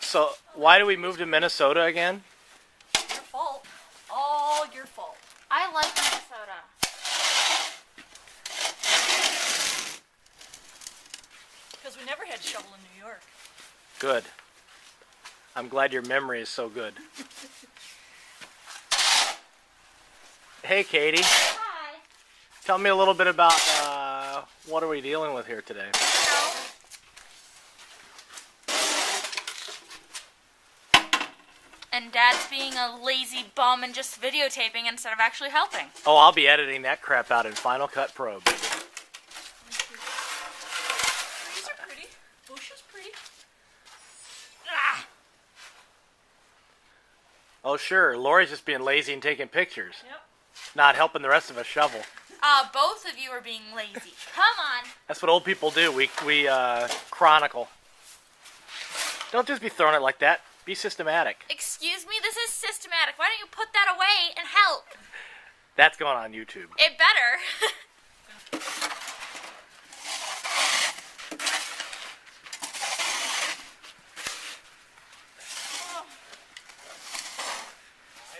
So, why do we move to Minnesota again? Your fault. All your fault. I like Minnesota. Because we never had shovel in New York. Good. I'm glad your memory is so good. Hey, Katie. Hi. Tell me a little bit about what are we dealing with here today? And Dad's being a lazy bum and just videotaping instead of actually helping. Oh, I'll be editing that crap out in Final Cut Pro. Trees are pretty. Bush is pretty. Ah. Oh, sure. Lori's just being lazy and taking pictures. Yep. Not helping the rest of us shovel. Both of you are being lazy. Come on. That's what old people do. We chronicle. Don't just be throwing it like that. Be systematic. Excuse me, this is systematic. Why don't you put that away and help? That's going on YouTube. It better. I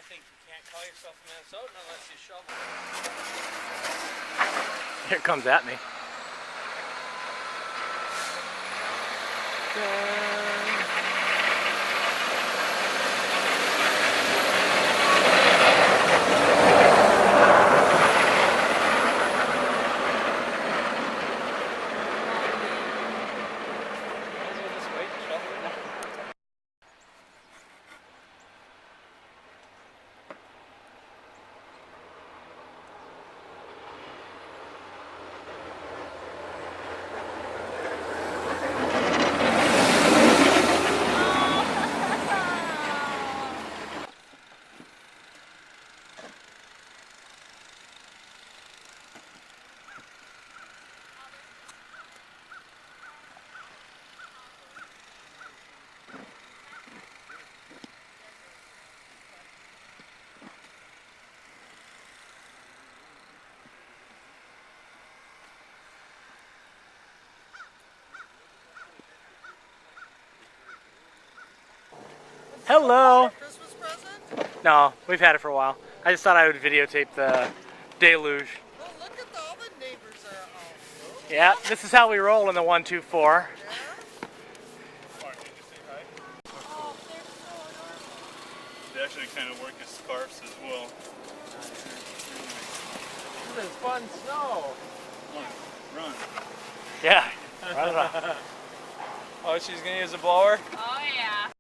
think you can't call yourself a Minnesotan unless you shovel. Here it comes at me. Hello. Christmas present? No, we've had it for a while. I just thought I would videotape the deluge. Oh, look at all the neighbors are out. Yeah, this is how we roll in the 124. Yeah? Mark, did you say hi? Oh, they're so adorable. They actually kind of work as scarves as well. This is fun snow. Run. Yeah. Run. Oh, she's gonna use a blower? Oh, yeah.